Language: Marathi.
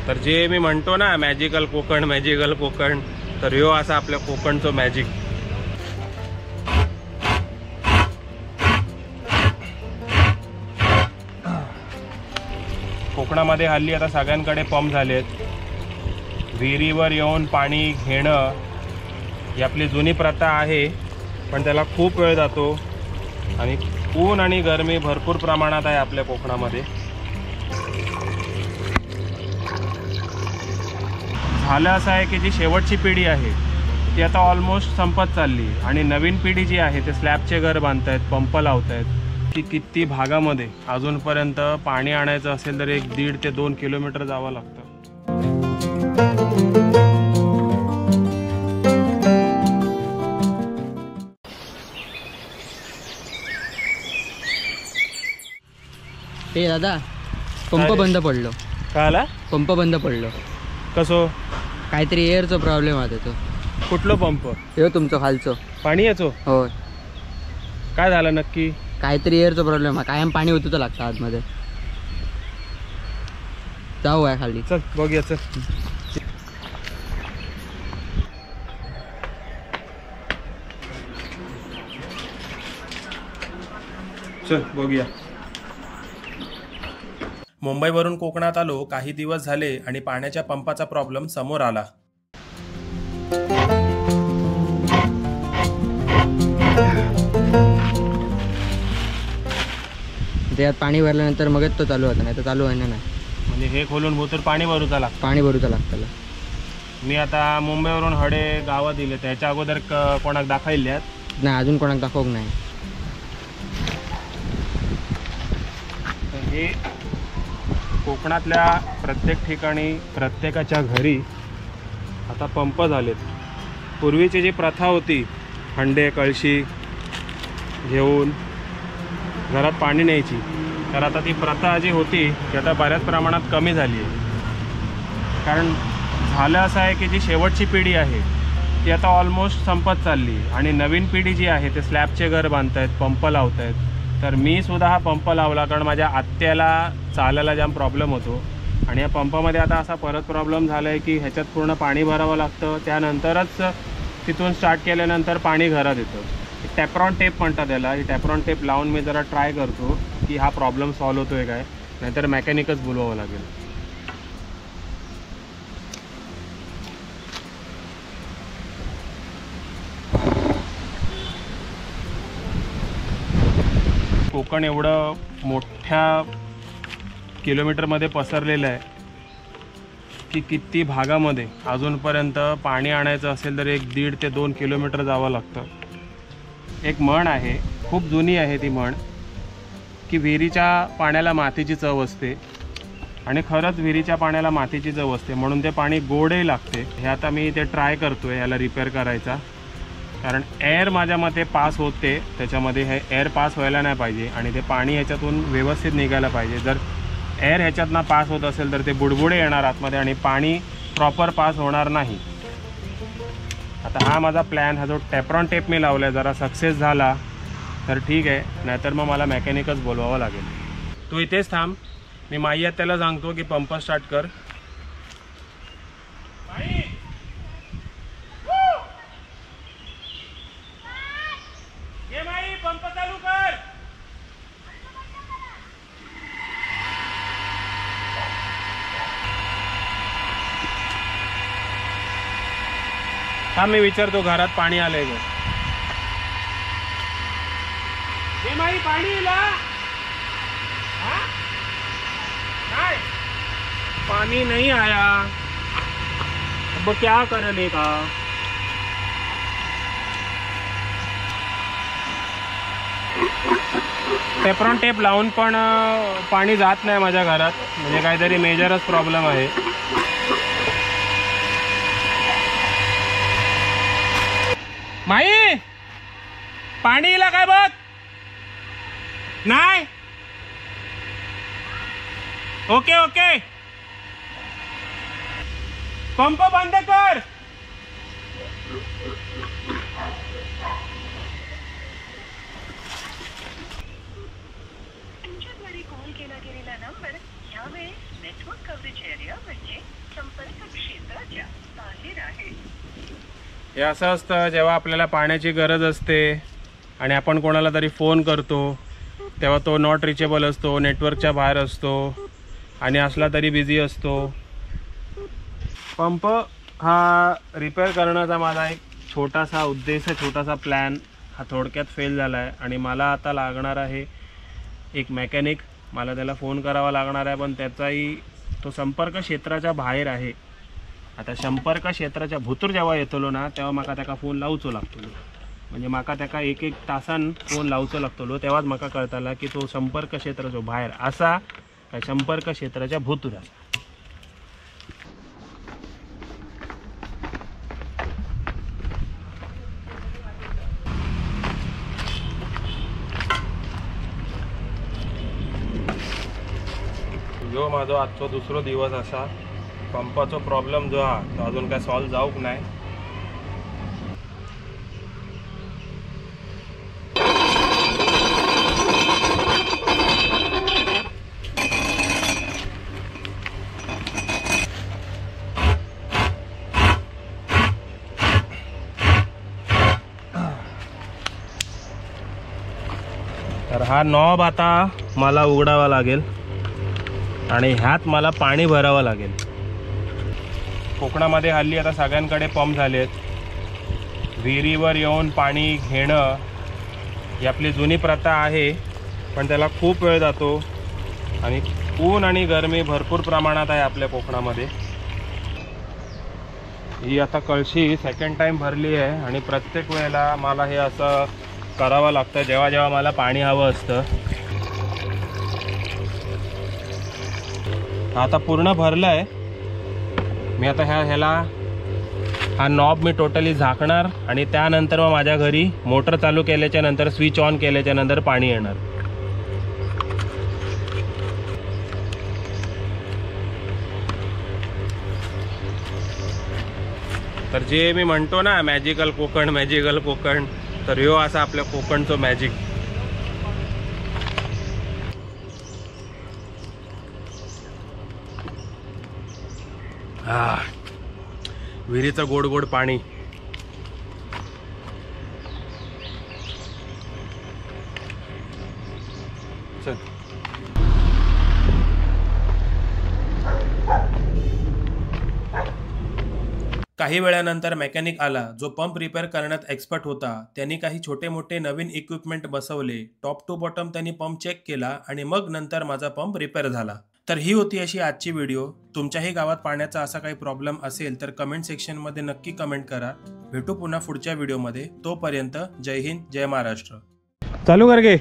तर जे मी म्हणतो ना मॅजिकल कोकण, तर ह्यो असा आपल्या कोकणचं मॅजिक. कोकणामध्ये हल्ली आता सगळ्यांकडे पंप झालेत. विहिरीवर येऊन पाणी घेणं ही आपली जुनी प्रथा आहे, पण त्याला खूप वेळ जातो आणि ऊन आणि गरमी भरपूर प्रमाणात आहे आपल्या कोकणामध्ये. झालं असं आहे की जी शेवटची पिढी आहे ती आता ऑलमोस्ट संपत चालली आणि नवीन पिढी जी आहे ते स्लॅबचे घर बांधतायत, पंप लावतायत. की किती भागामध्ये अजूनपर्यंत पाणी आणायचं असेल तर 1.5 ते 2 किलोमीटर जावं लागतं. ते दादा पंप बंद पडलो. काय आला? पंप बंद पडलो. कसो? काहीतरी एअरचा प्रॉब्लेम आहे तो. कुठलो पंप? हे तुमचं खालचं पाणी याचो? होय. काय झालं नक्की? काहीतरी एअरचा प्रॉब्लेम आहे. कायम पाणी होतं तर लागतं आतमध्ये. जाऊ आहे खाली. चल बघूया. चल चल बघूया. मुंबईवरून कोकणात आलो काही दिवस झाले आणि पाण्याच्या पंपाचा प्रॉब्लेम समोर आला. त्यात पाणी भरल्यानंतर मगच तो चालू होता, नाही तर चालू व्हायला नाही. म्हणजे हे खोलून भोतर पाणी भरूचा लागतं. पाणी भरूचा लागतं. मी आता मुंबईवरून हडे गावात दिले, त्याच्या अगोदर कोणाक दाखवल्यात? नाही, अजून कोणाक दाखवक नाही. हे कोकणातल्या प्रत्येक ठिकाणी प्रत्येकाच्या घरी आता पंप झालेत. पूर्वीची जी प्रथा होती हंडे कळशी घेऊन घरात पाणी न्यायची, तर आता ती प्रथा जी होती ती आता बऱ्याच प्रमाणात कमी झाली आहे. कारण झालं असं आहे की जी शेवटची पिढी आहे ती आता ऑलमोस्ट संपत चालली आणि नवीन पिढी जी आहे ते स्लॅबचे घर बांधतायत, पंप लावतायत. तर मी सुद्धा हा पंप लावला कारण माझ्या आत्याला चालायला जाम प्रॉब्लेम होतो आणि या पंपामध्ये आता असा परत प्रॉब्लेम झाला आहे की ह्याच्यात पूर्ण पाणी भरावं लागतं, त्यानंतरच तिथून स्टार्ट केल्यानंतर पाणी घरात येतं. टॅप्रॉन टेप म्हणतात त्याला. ही टॅप्रॉन टेप लावून मी जरा ट्राय करतो की हा प्रॉब्लेम सॉल्व्ह होतो आहे काय, नाहीतर मेकॅनिकच बोलवावं लागेल. कोकण एवढं मोठ्या किलोमीटरमध्ये पसरलेलं आहे की किती भागामध्ये अजूनपर्यंत पाणी आणायचं असेल तर 1.5 ते 2 किलोमीटर जावं लागतं. एक म्हण आहे, खूप जुनी आहे ती म्हण, की विहिरीच्या पाण्याला मातीची चव असते. आणि खरंच विहिरीच्या पाण्याला मातीची चव असते, म्हणून ते पाणी गोडही लागते. हे आता मी ते ट्राय करतो आहे ह्याला रिपेअर करायचा, कारण एअर माझ्या मते पास होते त्याच्यामध्ये. हे एअर पास व्हायला नाही पाहिजे आणि ते पाणी ह्याच्यातून व्यवस्थित निघायला पाहिजे. जर एअर ह्याच्यातनं पास होत असेल तर ते बुडबुडे येणार आतमध्ये आणि पाणी प्रॉपर पास होणार नाही. आता हा माझा प्लॅन, हा जो टॅप्रॉन टेप मी लावला आहे जरा सक्सेस झाला तर ठीक आहे, नाहीतर मग मला मेकॅनिकच बोलवावं लागेल. तू इथेच थांब, मी माई त्याला सांगतो की पंप स्टार्ट कर. पंप चालू कर. हा मी विचारतो घरात पाणी आलंय का. हे माई पाणी इला? नहीं, पानी नहीं आया, अब क्या करने का. टॅप्रॉन टेप लावून पण पाणी जात नाही माझ्या घरात, म्हणजे काहीतरी मेजरच प्रॉब्लेम आहे. माई पाणी इला काय बघ. नाही, ओके ओके, पंप बंद कर. तुमच्याद्वारे कॉल केला गेलेला नंबर यावेळेस नेटवर्क कव्हरेज एरिया म्हणजे हे असं असतं जेव्हा आपल्याला पाण्याची गरज असते आणि आपण कोणाला तरी फोन करतो तेव्हा तो नॉट रिचेबल असतो, नेटवर्कच्या बाहेर असतो आणि असला तरी बिझी असतो. पंप हा रिपेअर करण्याचा माझा एक छोटासा उद्देश, छोटासा प्लॅन हा थोडक्यात फेल झाला आहे आणि मला आता लागणार आहे एक मेकॅनिक. मला त्याला फोन करावा लागणार आहे, पण त्याचाही तो संपर्क क्षेत्राच्या बाहेर आहे. आता संपर्क क्षेत्राच्या भितर जेव्हा येतलो ना तेव्हा म्हाका त्याका फोन लावचो लागतलो, म्हणजे म्हाका त्याका एक तासान फोन लावचो लागतलो. तेव्हाच म्हाका कळताला की तो संपर्क क्षेत्राच्या बाहेर असा काय संपर्क क्षेत्राच्या भितर असा. जो माझो आजचो दुसरो दिवस असा. पंपाचो प्रॉब्लेम जो हा तो अजून काय सॉल्व जाऊक नाही. तर हा नॉब आता मला उघडावा लागेल आणि ह्यात मला पाणी भरावं लागेल. कोकणामध्ये हल्ली आता सगळ्यांकडे पंप झाले आहेत. विहिरीवर येऊन पाणी घेणं ही आपली जुनी प्रथा आहे, पण त्याला खूप वेळ जातो आणि ऊन आणि गरमी भरपूर प्रमाणात आहे आपल्या कोकणामध्ये. ही आता कळशी सेकंड टाईम भरली आहे आणि प्रत्येक वेळेला मला हे असं करावं लागतं जेव्हा जेव्हा मला पाणी हवं असतं. आता पूर्ण भरलं आहे. मी आता ह्याला हा नॉब मी टोटली झाकणार आणि त्यानंतर मग माझ्या घरी मोटर चालू केल्याच्या नंतर स्विच ऑन केल्याच्या नंतर पाणी येणार. तर जे मी म्हणतो ना मॅजिकल कोकण, मॅजिकल कोकण, तर ह्यो असा आपल्या कोकणचं मॅजिक. विहिरीचं गोड गोड पाणी. चल. काही वेळानंतर मेकॅनिक आला जो पंप रिपेअर करण्यात एक्सपर्ट होता. त्यांनी काही छोटे मोठे नवीन इक्विपमेंट बसवले. टॉप टू बॉटम त्यांनी पंप चेक केला आणि मग नंतर माझा पंप रिपेअर झाला. तर ही होती अशी आजची व्हिडिओ. तुमच्याही गावात पाण्याचा असा काही प्रॉब्लेम असेल तर कमेंट सेक्शनमध्ये नक्की कमेंट करा. भेटू पुन्हा पुढच्या व्हिडिओमध्ये. तोपर्यंत जय हिंद, जय महाराष्ट्र. चालू कर गे.